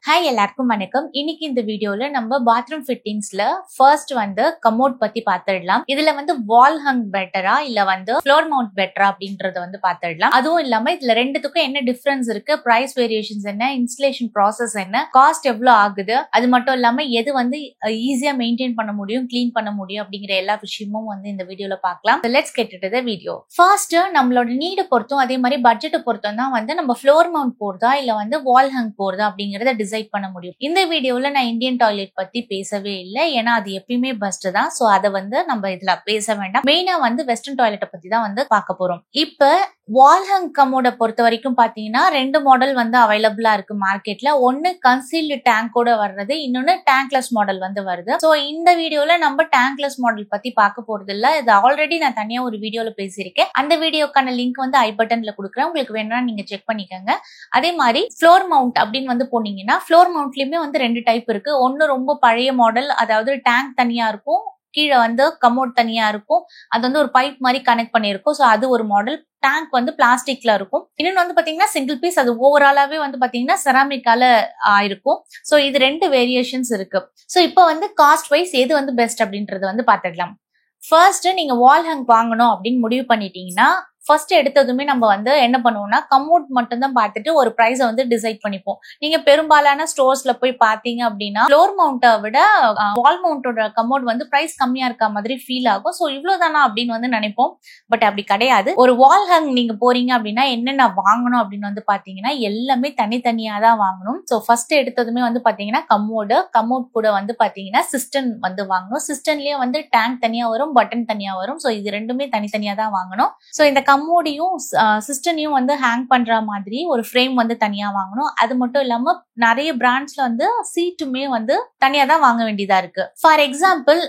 Hi எல்லாருக்கும் வணக்கம். இன்னைக்கு இந்த வீடியோல நம்ம பாத்ரூம் ஃபிட்டிங்ஸ்ல ஃபர்ஸ்ட் கமோட் பத்தி பார்த்துடலாம். இதுல வால் ஹங் பெட்டரா இல்ல ஃப்ளோர் மவுண்ட் பெட்டரா அப்படின்றத பார்த்துடலாம். அதுவும் இல்லாம இதுல ரெண்டுத்துக்கும் என்ன டிஃபரன்ஸ் இருக்கு, பிரைஸ் வேரியேஷன்ஸ் என்ன, இன்ஸ்டலேஷன் ப்ராசஸ் என்ன, காஸ்ட் எவ்வளவு ஆகுது, அது மட்டும் இல்லாம எது ஈஸியா மெயின்டைன் பண்ண முடியும், கிளீன் பண்ண முடியும் அப்படிங்கிற எல்லா விஷயமும் இந்த வீடியோல பார்க்கலாம். Let's get into the video. First நம்மளோட நீடு பொறுத்தும் அதே மாதிரி பட்ஜெட் பொறுத்தும் தான் நம்ம ஃப்ளோர் மவுண்ட் போறதா இல்ல வால் ஹங் போறதா அப்படிங்கறத டிசைட் பண்ண முடியும். இந்த வீடியோல நான் இந்தியன் டாய்லெட் பத்தி பேசவே இல்லை, ஏன்னா அது எப்பயுமே பெஸ்ட் தான். சோ அதை நம்ம இதுல பேச வேண்டாம். மெயினா வெஸ்டர்ன் டாய்லெட் பத்தி தான் பார்க்க போறோம். இப்ப வால் ஹங் கமோட பொறுத்த வரைக்கும் பாத்தீங்கன்னா ரெண்டு மாடல் அவைலபிளா இருக்கு மார்க்கெட்ல. ஒன்னு கன்சீல்டு டேங்கோட வர்றது, இன்னொன்னு டேங்க்லெஸ் மாடல் வருது. சோ இந்த வீடியோல நம்ம டேங்க்லெஸ் மாடல் பத்தி பார்க்க போறது இல்ல. இது ஆல்ரெடி நான் தனியா ஒரு வீடியோல பேசியிருக்கேன். அந்த வீடியோக்கான லிங்க் ஐ பட்டன்ல கொடுக்குறேன், உங்களுக்கு வேணும்னா நீங்க செக் பண்ணிக்கோங்க. அதே மாதிரி ஃப்ளோர் மவுண்ட் அப்படின்னு போனீங்கன்னா ஃப்ளோர் மவுண்ட்லயுமே ரெண்டு டைப் இருக்கு. ஒன்னு ரொம்ப பழைய மாடல், அதாவது டேங்க் தனியா இருக்கும், கீழே கமோட் தனியா இருக்கும். அது ஒரு பைப் மாதிரி கனெக்ட் பண்ணிருக்கும். சோ அது ஒரு மாடல். டேங்க் பிளாஸ்டிக்ல இருக்கும். இன்னொன்னு பாத்தீங்கன்னா சிங்கிள் பீஸ், அது ஓவராலாவே பாத்தீங்கன்னா செராமிக்கால இருக்கும். சோ இது ரெண்டு வேரியேஷன்ஸ் இருக்கு. சோ இப்போ காஸ்ட் வைஸ் எது பெஸ்ட் அப்படின்றது பாத்துக்கலாம். ஃபர்ஸ்ட் நீங்க வால் ஹங் வாங்கணும் அப்படின்னு முடிவு பண்ணிட்டீங்கன்னா ஃபர்ஸ்ட் எடுத்ததுமே நம்ம என்ன பண்ணுவோம்னா கமோட் மட்டும் தான் பார்த்துட்டு ஒரு பிரைஸை டிசைட் பண்ணிப்போம். நீங்க பெரும்பாலான ஸ்டோர்ஸ்ல போய் பாத்தீங்க அப்படின்னா ஃப்ளோர் மவுண்ட்டை விட வால் மவுண்டோட கமோட் பிரைஸ் கம்மியா இருக்க மாதிரி ஃபீல் ஆகும். சோ இவ்வளவுதானா அப்படின்னு நினைப்போம். பட் அப்படி கிடையாது. ஒரு வால் ஹங் நீங்க போறீங்க அப்படின்னா என்னென்ன வாங்கணும் அப்படின்னு பாத்தீங்கன்னா எல்லாமே தனித்தனியா தான் வாங்கணும். சோ ஃபர்ஸ்ட் எடுத்ததுமே பாத்தீங்கன்னா கமோட் கூட பாத்தீங்கன்னா சிஸ்டன் வாங்கணும். சிஸ்டன்லயே டேங்க் தனியா வரும், பட்டன் தனியா வரும். சோ இது ரெண்டுமே தனித்தனியா தான் வாங்கணும். சோ இந்த கமோடியும் சிஸ்டனையும் ஹேங் பண்ற மாதிரி ஒரு ஃப்ரேம் தனியா வாங்கணும். அது மட்டும் இல்லாம நிறைய பிராண்ட்ஸ்ல சீட்டுமே தனியா தான் வாங்க வேண்டியதா இருக்கு. ஃபார் எக்ஸாம்பிள்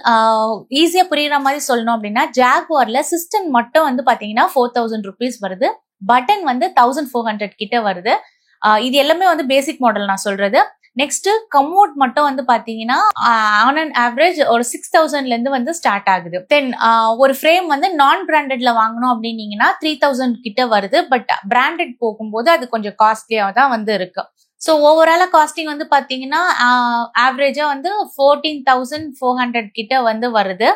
ஈஸியா புரியுற மாதிரி சொல்லணும் அப்படின்னா ஜாகுவார்ல சிஸ்டன் மட்டும் பாத்தீங்கன்னா 4000 rupees வருது, பட்டன் 1400 கிட்ட வருது. இது எல்லாமே பேசிக் மாடல் நான் சொல்றது. நெக்ஸ்ட் கமோட் மட்டும் பாத்தீங்கன்னா ஆன் அண்ட் ஆவரேஜ் ஒரு 6000ல இருந்து ஸ்டார்ட் ஆகுது. தென் ஒரு ஃப்ரேம் நான் பிராண்டட்ல வாங்கணும் அப்படின்னீங்கன்னா 3000 கிட்ட வருது. பட் பிராண்டட் போகும்போது அது கொஞ்சம் காஸ்ட்லியா தான் இருக்கு. சோ ஓவராலா காஸ்டிங் பாத்தீங்கன்னா ஆவரேஜா 14,400 கிட்ட வருது.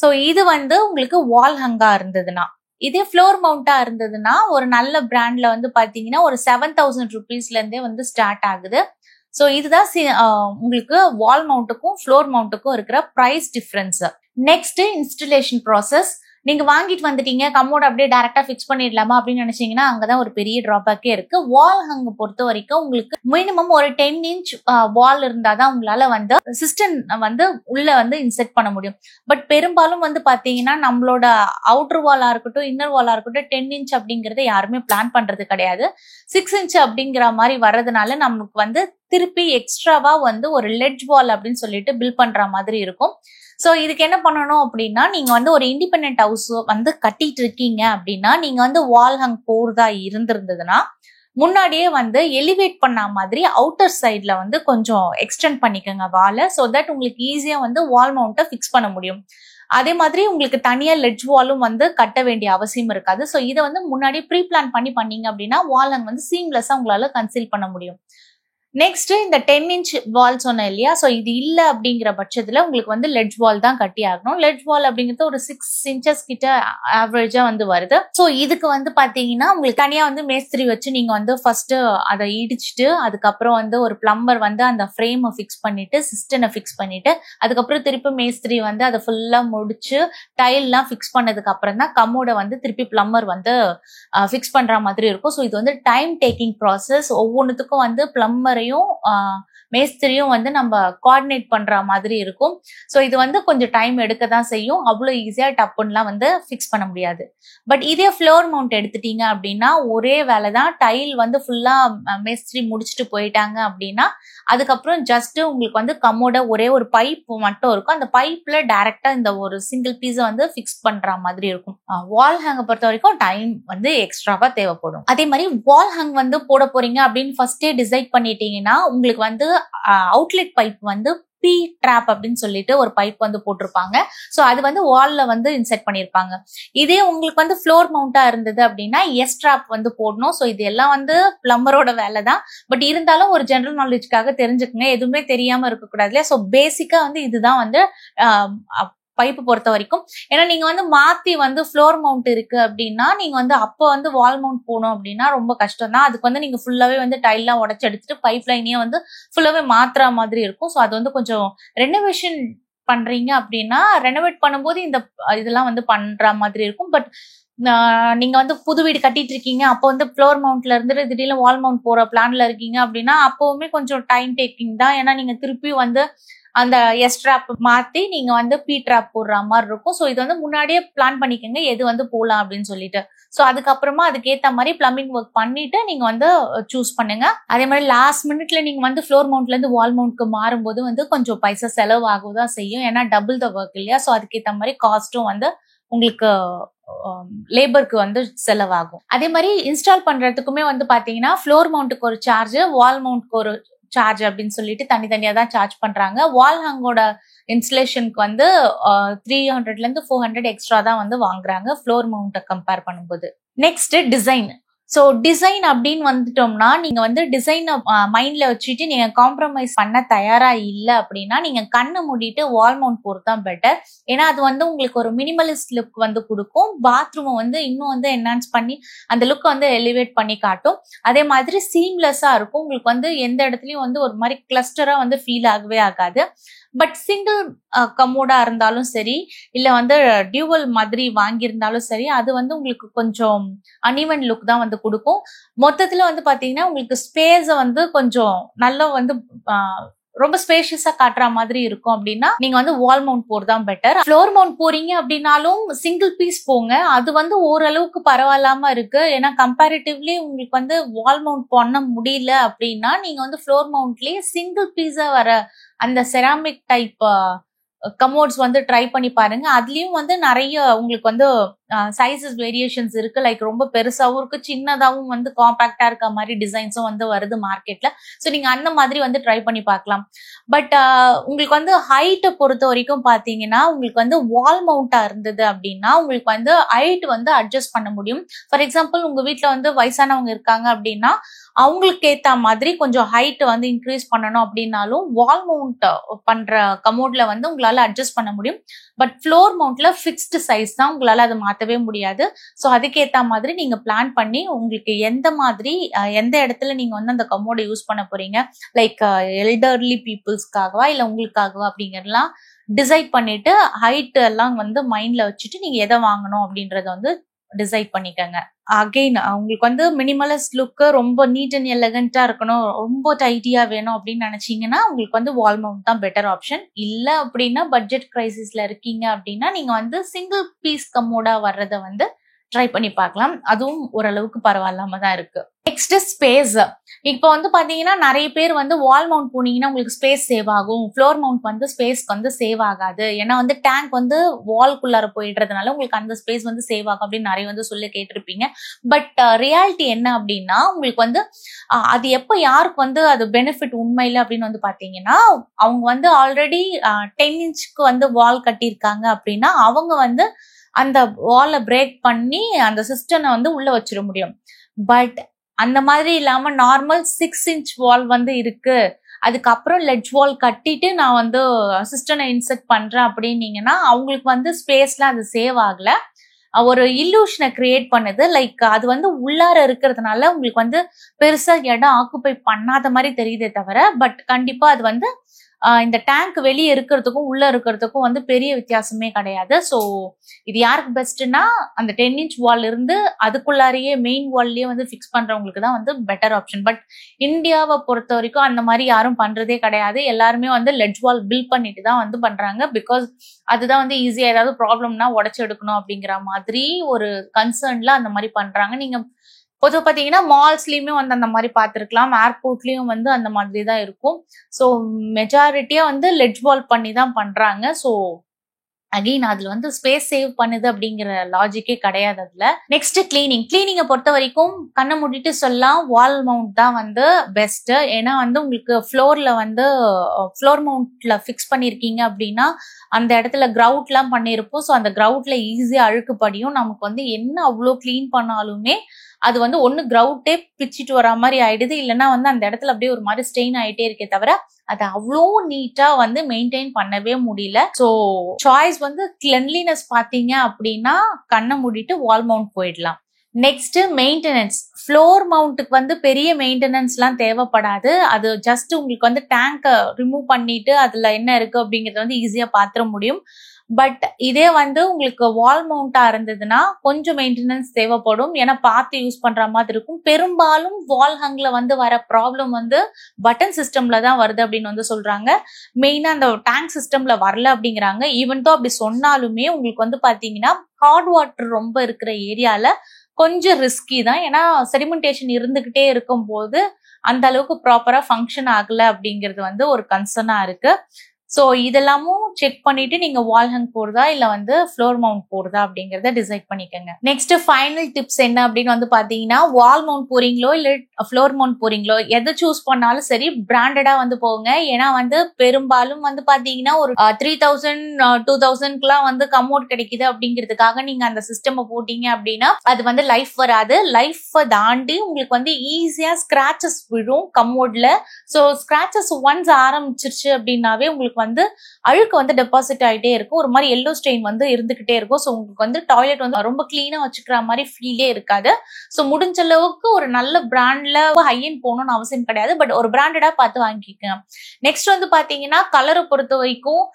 சோ இது உங்களுக்கு வால் ஹங்கா இருந்ததுன்னா. இதே ஃப்ளோர் மவுண்டா இருந்ததுன்னா ஒரு நல்ல பிராண்ட்ல பாத்தீங்கன்னா ஒரு 7000 rupeesல இருந்தே ஸ்டார்ட் ஆகுது. சோ இதுதான் உங்களுக்கு வால் மவுண்ட்டுக்கும் ஃப்ளோர் மவுண்ட்டுக்கும் இருக்கிற price difference. Next installation process. நீங்க வாங்கிட்டு வந்துட்டீங்க, கமோட் அப்படியே டைரக்டா பிக்ஸ் பண்ணிடலாமா அப்படின்னு நினைச்சீங்கன்னா அங்கதான் ஒரு பெரிய டிராபேக்கே இருக்கு. வால் ஹங் பொறுத்த வரைக்கும் உங்களுக்கு மினிமம் ஒரு 10 inch வால் இருந்தாதான் உங்களால சிஸ்டம் உள்ள இன்செர்ட் பண்ண முடியும். பட் பெரும்பாலும் பாத்தீங்கன்னா நம்மளோட அவுட்டர் வாலா இருக்கட்டும் இன்னர் வாலா இருக்கட்டும் 10 inch அப்படிங்கறத யாருமே பிளான் பண்றது கிடையாது. 6 inch அப்படிங்கிற மாதிரி வர்றதுனால நமக்கு திருப்பி எக்ஸ்ட்ராவா ஒரு லெட்ஜ் வால் அப்படின்னு சொல்லிட்டு பில் பண்ற மாதிரி இருக்கும். சோ இதுக்கு என்ன பண்ணணும் அப்படின்னா நீங்க ஒரு இண்டிபெண்டன்ட் ஹவுஸ் கட்டிட்டு இருக்கீங்க அப்படின்னா நீங்க வால் ஹங் போறதா இருந்திருந்ததுன்னா முன்னாடியே எலிவேட் பண்ண மாதிரி அவுட்டர் சைட்ல கொஞ்சம் எக்ஸ்டெண்ட் பண்ணிக்கோங்க வாலை. சோ தட் உங்களுக்கு ஈஸியா வால் மவுண்ட்டை பிக்ஸ் பண்ண முடியும். அதே மாதிரி உங்களுக்கு தனியா லெட்ஜ் வாலும் கட்ட வேண்டிய அவசியம் இருக்காது. சோ இதை முன்னாடி ப்ரீ பிளான் பண்ணீங்க அப்படின்னா வால் ஹங் சீம்லெஸ்ஸா உங்களால கன்சீல் பண்ண முடியும். நெக்ஸ்ட் இந்த 10 inch வால் சொன்னேன் இல்லையா, சோ இது இல்ல அப்படிங்கிற பட்சத்துல உங்களுக்கு லெட்ஜ் வால் தான் கட்டி ஆகணும். லெட்ஜ் வால் அப்படிங்கிறது ஒரு 6 inches கிட்ட ஆவரேஜா வருது. சோ இதுக்கு பாத்தீங்கன்னா உங்களுக்கு தனியா மேஸ்திரி வச்சு நீங்க ஃபர்ஸ்ட் அதை இடிச்சுட்டு அதுக்கப்புறம் ஒரு பிளம்பர் அந்த ஃப்ரேமை பிக்ஸ் பண்ணிட்டு சிஸ்டனை பிக்ஸ் பண்ணிட்டு அதுக்கப்புறம் திருப்பி மேஸ்திரி அதை ஃபுல்லா முடிச்சு டைல் எல்லாம் பிக்ஸ் பண்ணதுக்கு அப்புறம் தான் கமோட திருப்பி பிளம்பர் பிக்ஸ் பண்ற மாதிரி இருக்கும். சோ இது டைம் டேக்கிங் ப்ராசஸ். ஒவ்வொன்றுத்துக்கும் பிளம்பர் மேஸ்திரியும் நம்ம கோஆர்டினேட் பண்ற மாதிரி இருக்கும். சோ இது கொஞ்சம் டைம் எடுக்க தான் செய்யும். அவ்வளவு ஈஸியா டப்புன்னுலாம் பிக்ஸ் பண்ண முடியாது. பட் இதே ஃப்ளோர் மவுண்ட் எடுத்துட்டீங்க அப்படின்னா ஒரே வேலை தான். டைல் ஃபுல்லா மேஸ்திரி முடிச்சுட்டு போயிட்டாங்க அப்படின்னா அதுக்கப்புறம் ஜஸ்ட் உங்களுக்கு கமோட ஒரே ஒரு பைப் மட்டும் இருக்கும். அந்த பைப்ல டைரக்டா இந்த ஒரு சிங்கிள் பீஸை பிக்ஸ் பண்ற மாதிரி இருக்கும். வால் ஹேங்க பொறுத்த வரைக்கும் டைம் எக்ஸ்ட்ராவா தேவைப்படும். அதே மாதிரி வால் ஹேங் போட போறீங்க அப்படின்னு ஃபர்ஸ்டே டிசைட் பண்ணிட்டீங்கன்னா உங்களுக்கு அவுட்லெட் பைப் பி ட்ராப் அப்படின்னு சொல்லிட்டு ஒரு பைப் வந்து போட்டிருப்பாங்க. ஸோ அது வந்து வால்ல வந்து இன்செர்ட் பண்ணியிருப்பாங்க. இதே உங்களுக்கு வந்து ஃப்ளோர் மவுண்டா இருந்தது அப்படின்னா எஸ் ட்ராப் வந்து போடணும். ஸோ இது எல்லாம் வந்து பிளம்பரோட வேலை தான். பட் இருந்தாலும் ஒரு ஜெனரல் நாலேஜ்க்காக தெரிஞ்சுக்கங்க, எதுவுமே தெரியாம இருக்கக்கூடாது இல்லையா. ஸோ பேசிக்கா வந்து இதுதான் வந்து பைப்பு பொறுத்த வரைக்கும். ஏன்னா நீங்க வந்து மாத்தி வந்து ஃப்ளோர் மவுண்ட் இருக்கு அப்படின்னா நீங்க வந்து அப்போ வந்து வால் மவுண்ட் போகணும் அப்படின்னா ரொம்ப கஷ்டம் தான். அதுக்கு வந்து நீங்க ஃபுல்லாவே வந்து டைல்லாம் உடச்சு எடுத்துட்டு பைப் லைனையே வந்து ஃபுல்லாவே மாத்துற மாதிரி இருக்கும். ஸோ அது வந்து கொஞ்சம் ரெனோவேஷன் பண்றீங்க அப்படின்னா ரெனோவேட் பண்ணும்போது இந்த இதெல்லாம் வந்து பண்ற மாதிரி இருக்கும். பட் நீங்க வந்து புது வீடு கட்டிட்டு இருக்கீங்க, அப்போ வந்து ஃப்ளோர் மவுண்ட்ல இருந்து திடீர்னு வால் மவுண்ட் போற பிளான்ல இருக்கீங்க அப்படின்னா அப்பவுமே கொஞ்சம் டைம் டேக்கிங் தான். ஏன்னா நீங்க திருப்பி வந்து அந்த எஸ் ட்ராப் மாத்தி நீங்க வந்து பி ட்ராப் போடுற மாதிரி இருக்கும். ஸோ இது வந்து முன்னாடியே பிளான் பண்ணிக்கோங்க எது வந்து போலாம் அப்படின்னு சொல்லிட்டு. ஸோ அதுக்கப்புறமா அதுக்கேற்ற மாதிரி பிளம்பிங் ஒர்க் பண்ணிட்டு நீங்க வந்து சூஸ் பண்ணுங்க. அதே மாதிரி லாஸ்ட் மினிட்ல நீங்க வந்து ஃப்ளோர் மவுண்ட்ல இருந்து வால் மவுண்ட்க்கு மாறும்போது வந்து கொஞ்சம் பைசா செலவாகதான் செய்யும். ஏன்னா டபுள் த ஒர்க் இல்லையா. ஸோ அதுக்கேற்ற மாதிரி காஸ்ட்டும் வந்து உங்களுக்கு லேபருக்கு வந்து செலவாகும். அதே மாதிரி இன்ஸ்டால் பண்றதுக்குமே வந்து பாத்தீங்கன்னா ஃப்ளோர் மவுண்ட்டுக்கு ஒரு சார்ஜ், வால் மவுண்ட்க்கு ஒரு சார்ஜ் அப்படின்னு சொல்லிட்டு தனித்தனியா தான் சார்ஜ் பண்றாங்க. வால் ஹங்கோட இன்ஸ்டலேஷனுக்கு வந்து 300 இருந்து 400 எக்ஸ்ட்ரா தான் வந்து வாங்குறாங்க ஃப்ளோர் மவுண்ட்டை கம்பேர் பண்ணும்போது. Next design. ஸோ டிசைன் அப்படின்னு வந்துட்டோம்னா நீங்க வந்து டிசைனை மைண்ட்ல வச்சுட்டு நீங்க காம்ப்ரமைஸ் பண்ண தயாரா இல்லை அப்படின்னா நீங்க கண்ணை மூடிட்டு வால் மவுண்ட் போறது தான் பெட்டர். ஏன்னா அது வந்து உங்களுக்கு ஒரு மினிமலிஸ்ட் லுக் வந்து கொடுக்கும். பாத்ரூமை வந்து இன்னும் வந்து என்ஹான்ஸ் பண்ணி அந்த லுக் வந்து எலிவேட் பண்ணி காட்டும். அதே மாதிரி சீம்லெஸ்ஸா இருக்கும். உங்களுக்கு வந்து எந்த இடத்துலயும் வந்து ஒரு மாதிரி கிளஸ்டரா வந்து ஃபீல் ஆகவே ஆகாது. பட் சிங்கிள் கமோடா இருந்தாலும் சரி, இல்ல வந்து டியூவல் மாதிரி வாங்கியிருந்தாலும் சரி, அது வந்து உங்களுக்கு கொஞ்சம் அன்இவன் லுக் தான் வந்து கொடுக்கும். மொத்தத்துல வந்து பாத்தீங்கன்னா உங்களுக்கு ஸ்பேஸ வந்து கொஞ்சம் நல்லா வந்து ரொம்ப ஸ்பேஷியஸா காட்டுற மாதிரி இருக்கும். அப்படின்னா நீங்க வந்து வால் மவுண்ட் போறதுதான் பெட்டர். ஃப்ளோர் மவுண்ட் போறீங்க அப்படின்னாலும் சிங்கிள் பீஸ் போங்க, அது வந்து ஓரளவுக்கு பரவாயில்லாம இருக்கு. ஏன்னா கம்பேரிட்டிவ்லி உங்களுக்கு வந்து வால் மவுண்ட் பண்ண முடியல அப்படின்னா நீங்க வந்து ஃப்ளோர் மவுண்ட்லயே சிங்கிள் பீஸா வர அந்த செராமிக் டைப் கமோட்ஸ் வந்து ட்ரை பண்ணி பாருங்க. அதுலயும் வந்து நிறைய உங்களுக்கு வந்து சைசஸ் வேரியேஷன்ஸ் இருக்கு. லைக் ரொம்ப பெருசாவும் இருக்கு, சின்னதாவும் வந்து காம்பாக்டா இருக்க மாதிரி டிசைன்ஸும் வந்து வருது மார்க்கெட்ல. ஸோ நீங்க அந்த மாதிரி வந்து ட்ரை பண்ணி பார்க்கலாம். பட் உங்களுக்கு வந்து ஹைட்டை பொறுத்த வரைக்கும் பாத்தீங்கன்னா உங்களுக்கு வந்து வால் மவுண்டா இருந்தது அப்படின்னா உங்களுக்கு வந்து ஹைட் வந்து அட்ஜஸ்ட் பண்ண முடியும். ஃபார் எக்ஸாம்பிள் உங்க வீட்டுல வந்து வயசானவங்க இருக்காங்க அப்படின்னா அவங்களுக்கு ஏத்த மாதிரி கொஞ்சம் ஹைட் வந்து இன்க்ரீஸ் பண்ணணும் அப்படின்னாலும் வால் மவுண்ட் பண்ற கமோட்ல வந்து உங்களால அட்ஜஸ்ட் பண்ண முடியும். பட் ஃப்ளோர் மவுண்ட்ல ஃபிக்ஸ்டு சைஸ் தான், உங்களால அதை மாத்தவே முடியாது. ஸோ அதுக்கேற்ற மாதிரி நீங்க பிளான் பண்ணி உங்களுக்கு எந்த மாதிரி எந்த இடத்துல நீங்க வந்து அந்த கமோடை யூஸ் பண்ண போறீங்க, லைக் எல்டர்லி பீப்புள்ஸ்க்காகவா இல்ல உங்களுக்காகவா அப்படிங்கறதெல்லாம் டிசைட் பண்ணிட்டு ஹைட் எல்லாம் வந்து மைண்ட்ல வச்சுட்டு நீங்க எதை வாங்கணும் அப்படின்றத வந்து டிசைட் பண்ணிக்கங்க. அகெயின் உங்களுக்கு வந்து மினிமலிஸ்ட் லுக்கு ரொம்ப நீட் அண்ட் எலகண்டா இருக்கணும், ரொம்ப டைட்டியா வேணும் அப்படின்னு நினைச்சீங்கன்னா உங்களுக்கு வந்து வால் மவுண்ட் தான் பெட்டர் ஆப்ஷன். இல்ல அப்படின்னா பட்ஜெட் கிரைசிஸ்ல இருக்கீங்க அப்படின்னா நீங்க வந்து சிங்கிள் பீஸ் கமோடா வர்றதை வந்து ட்ரை பண்ணி பார்க்கலாம். அதுவும் ஓரளவுக்கு பரவாயில்லாம தான் இருக்கு. Next space. இப்போ வந்து பாத்தீங்கன்னா நிறைய பேர் வந்து வால் மவுண்ட் போனீங்கன்னா உங்களுக்கு ஸ்பேஸ் சேவ் ஆகும், ஃப்ளோர் மவுண்ட் வந்து ஸ்பேஸ்க்கு வந்து சேவ் ஆகாது. ஏன்னா வந்து டேங்க் வந்து வால்குள்ளார போயிடுறதுனால உங்களுக்கு அந்த ஸ்பேஸ் வந்து சேவ் ஆகும் அப்படின்னு நிறைய வந்து சொல்லி கேட்டிருப்பீங்க. பட் ரியாலிட்டி என்ன அப்படின்னா உங்களுக்கு வந்து அது எப்போ யாருக்கு வந்து அது பெனிஃபிட் உண்மையில அப்படின்னு வந்து பாத்தீங்கன்னா அவங்க வந்து ஆல்ரெடி 10 இன்ச்சுக்கு வந்து வால் கட்டியிருக்காங்க அப்படின்னா அவங்க வந்து அந்த வாலை பிரேக் பண்ணி அந்த சிஸ்டனை வந்து உள்ள வச்சிட முடியும். பட் அந்த மாதிரி இல்லாம நார்மல் 6 இன்ச் வால் வந்து இருக்கு, அதுக்கப்புறம் லெட்ஜ் வால் கட்டிட்டு நான் வந்து சிஸ்டனை இன்செர்ட் பண்றேன் அப்படின்னீங்கன்னா அவங்களுக்கு வந்து ஸ்பேஸ்ல அது சேவ் ஆகல, ஒரு இல்லூஷனை கிரியேட் பண்ணுது. லைக் அது வந்து உள்ளார இருக்கிறதுனால உங்களுக்கு வந்து பெருசா இடம் ஆக்குபை பண்ணாத மாதிரி தெரியுதே தவிர பட் கண்டிப்பா அது வந்து இந்த டேங்க் வெளியே இருக்கிறதுக்கும் உள்ள இருக்கிறதுக்கும் வந்து பெரிய வித்தியாசமே கிடையாது. ஸோ இது யாருக்கு பெஸ்ட்னா அந்த 10 இன்ச் வால் இருந்து அதுக்குள்ளாரையே மெயின் வால்லயே வந்து ஃபிக்ஸ் பண்றவங்களுக்கு தான் வந்து பெட்டர் ஆப்ஷன். பட் இந்தியாவை பொறுத்த வரைக்கும் அந்த மாதிரி யாரும் பண்றதே கிடையாது. எல்லாருமே வந்து லெட்ஜ் வால் பில்ட் பண்ணிட்டு தான் வந்து பண்றாங்க. பிகாஸ் அதுதான் வந்து ஈஸியா ஏதாவது ப்ராப்ளம்னா உடச்சு எடுக்கணும் அப்படிங்கிற மாதிரி ஒரு கன்சர்ன்ல அந்த மாதிரி பண்றாங்க. நீங்க பொதுவாக பார்த்தீங்கன்னா மால்ஸ்லயுமே வந்து அந்த மாதிரி பார்த்துருக்கலாம், ஏர்போர்ட்லயும் வந்து அந்த மாதிரி தான் இருக்கும். ஸோ மெஜாரிட்டியா வந்து லெட்ஜ் வால் பண்ணி தான் பண்றாங்க. ஸோ அகைன் அதுல வந்து ஸ்பேஸ் சேவ் பண்ணுது அப்படிங்கிற லாஜிக்கே கிடையாது அதுல. நெக்ஸ்ட் கிளீனிங்கை பொறுத்த வரைக்கும் கண்ணை மூடிட்டு சொல்லலாம் வால் மவுண்ட் தான் வந்து பெஸ்ட். ஏன்னா வந்து உங்களுக்கு ஃப்ளோர் மவுண்ட்ல ஃபிக்ஸ் பண்ணிருக்கீங்க அப்படின்னா அந்த இடத்துல கிரவுட் எல்லாம் பண்ணிருப்போம். ஸோ அந்த கிரவுட்ல ஈஸியா அழுக்கு படியும். நமக்கு வந்து என்ன அவ்வளோ கிளீன் பண்ணாலுமே அது வந்து ஒண்ணு கிரவுட்டே பிச்சுட்டு வர மாதிரி ஆயிடுது, இல்லைன்னா வந்து அந்த இடத்துல அப்படியே ஒரு மாதிரி ஸ்டெயின் ஆயிட்டே இருக்கே தவிர அதை அவ்வளோ நீட்டா வந்து மெயின்டைன் பண்ணவே முடியல. ஸோ சாய்ஸ் வந்து கிளென்லினஸ் பாத்தீங்க அப்படின்னா கண்ணை மூடிட்டு வால் மவுண்ட் போயிடலாம். Next maintenance. ஃப்ளோர் மவுண்ட்டுக்கு வந்து பெரிய மெயின்டெனன்ஸ் எல்லாம் தேவைப்படாது. அது ஜஸ்ட் உங்களுக்கு வந்து டேங்கை ரிமூவ் பண்ணிட்டு அதுல என்ன இருக்கு அப்படிங்கறத வந்து ஈஸியா பாத்திர முடியும். பட் இதே வந்து உங்களுக்கு வால் மவுண்டா இருந்ததுன்னா கொஞ்சம் மெயின்டெனன்ஸ் தேவைப்படும். ஏன்னா பார்த்து யூஸ் பண்ற மாதிரி இருக்கும். பெரும்பாலும் வால் ஹங்ல வந்து வர ப்ராப்ளம் வந்து பட்டன் சிஸ்டம்ல தான் வருது அப்படின்னு வந்து சொல்றாங்க. மெயினா அந்த டேங்க் சிஸ்டம்ல வரல அப்படிங்கிறாங்க. ஈவன் தோ அப்படி சொன்னாலுமே உங்களுக்கு வந்து பாத்தீங்கன்னா ஹாட் வாட்டர் ரொம்ப இருக்கிற ஏரியால கொஞ்சம் ரிஸ்கி தான். ஏன்னா செடிமெண்டேஷன் இருந்துகிட்டே இருக்கும் போது அந்த அளவுக்கு ப்ராப்பரா ஃபங்க்ஷன் ஆகல அப்படிங்கிறது வந்து ஒரு கன்சர்னா இருக்கு. ஸோ இதெல்லாமும் செக் பண்ணிட்டு நீங்க வால் ஹங் போடுறதா இல்ல வந்து ஃப்ளோர் மவுண்ட் போடுறதா அப்படிங்கறத டிசைட் பண்ணிக்கோங்க. நெக்ஸ்ட் ஃபைனல் டிப்ஸ் என்ன அப்படின்னு வந்து பாத்தீங்கன்னா வால் மவுண்ட் போறீங்களோ இல்ல ஃப்ளோர் மவுண்ட் போறீங்களோ எதை சூஸ் பண்ணாலும் சரி பிராண்டடா வந்து போங்க. ஏன்னா வந்து பெரும்பாலும் வந்து பாத்தீங்கன்னா ஒரு 3000 2000 வந்து கமோட் கிடைக்குது அப்படிங்கிறதுக்காக நீங்க அந்த சிஸ்டம் போட்டீங்க அப்படின்னா அது வந்து லைஃப் வராது. லைஃப் தாண்டி உங்களுக்கு வந்து ஈஸியா ஸ்கிராச்சஸ் விழும் கமோட்ல. ஸோ ஸ்கிராச்சஸ் ஒன்ஸ் ஆரம்பிச்சிருச்சு அப்படின்னாவே உங்களுக்கு வந்து அழுக்கு வந்து டெபாசிட் ஆயிட்டே இருக்கும். ஒரு மாதிரி எல்லோ ஸ்டெயின் வந்து இருந்துகிட்டே இருக்கும். ஸோ உங்களுக்கு வந்து டாய்லெட் வந்து ரொம்ப கிளீனா வச்சுக்கிற மாதிரி ஃபீலே இருக்காது. ஸோ முடிஞ்ச அளவுக்கு ஒரு நல்ல பிராண்ட்ல ஹை எண்ட் போகணும்னு அவசியம் கிடையாது. பட் ஒரு பிராண்டடா பார்த்து வாங்கிக்கோங்க. நெக்ஸ்ட் வந்து பாத்தீங்கன்னா கலரை பொறுத்த வரைக்கும்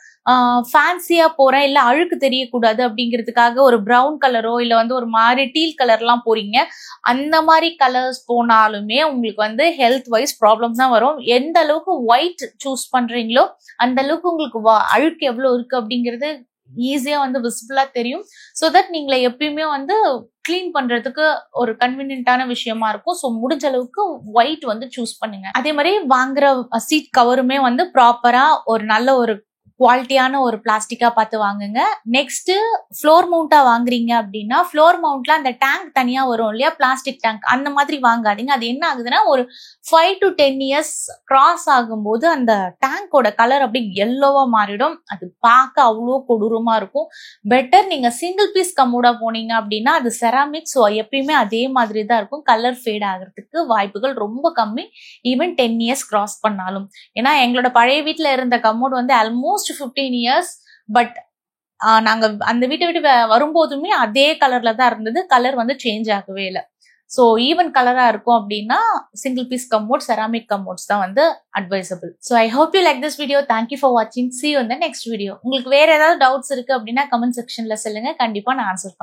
ஃபேன்சியா போறேன் இல்ல அழுக்கு தெரியக்கூடாது அப்படிங்கிறதுக்காக ஒரு ப்ரௌன் கலரோ இல்ல வந்து ஒரு மாதிரி டீல் கலர் எல்லாம் போறீங்க. அந்த மாதிரி கலர்ஸ் போனாலுமே உங்களுக்கு வந்து ஹெல்த் வைஸ் ப்ராப்ளம்ஸ் தான் வரும். எந்த அளவுக்கு ஒயிட் சூஸ் பண்றீங்களோ அந்த அளவுக்கு உங்களுக்கு அழுக்கு எவ்வளவு இருக்கு அப்படிங்கிறது ஈஸியா வந்து விசிபிளா தெரியும். ஸோ தட் நீங்களை எப்பயுமே வந்து கிளீன் பண்றதுக்கு ஒரு கன்வீனியன்டான விஷயமா இருக்கும். ஸோ முடிஞ்ச அளவுக்கு ஒயிட் வந்து சூஸ் பண்ணுங்க. அதே மாதிரி வாங்குற சீட் கவருமே வந்து ப்ராப்பரா ஒரு நல்ல ஒரு குவாலிட்டியான ஒரு பிளாஸ்டிக்கா பார்த்து வாங்குங்க. நெக்ஸ்ட் ஃப்ளோர் மவுண்டா வாங்குறீங்க அப்படின்னா ஃப்ளோர் மவுண்ட்ல அந்த டேங்க் தனியா வரும் இல்லையா, பிளாஸ்டிக் டேங்க், அந்த மாதிரி வாங்காதீங்க. அது என்ன ஆகுதுன்னா ஒரு 5 to 10 years கிராஸ் ஆகும்போது அந்த டேங்கோட கலர் அப்படி எல்லோவா மாறிடும். அது பார்க்க அவ்வளோ கொடூரமா இருக்கும். பெட்டர் நீங்க சிங்கிள் பீஸ் கமோடா போனீங்க அப்படின்னா அது செராமிக். ஸோ எப்பயுமே அதே மாதிரி தான் இருக்கும். கலர் ஃபேட் ஆகிறதுக்கு வாய்ப்புகள் ரொம்ப கம்மி, ஈவன் 10 years கிராஸ் பண்ணாலும். ஏன்னா எங்களோட பழைய வீட்டுல இருந்த கமோட் வந்து ஆல்மோஸ்ட் 15 years. பட் நாங்க அந்த வீட்டை விட்டு வரும்போதுமே அதே கலர்ல தான் இருந்தது. கலர் வந்து சேஞ்ச் ஆகவே இல்லை. ஸோ ஈவன் கலரா இருக்கும் அப்படின்னா சிங்கிள் பீஸ் கமோட், செராமிக் கமோட்ஸ் தான் வந்து advisable. So I hope you like this video. Thank you for வாட்சிங். See you in the next video. உங்களுக்கு வேற ஏதாவது டவுட்ஸ் இருக்கு அப்படின்னா கமெண்ட் செக்ஷன்ல சொல்லுங்க. கண்டிப்பா நான் ஆன்சர்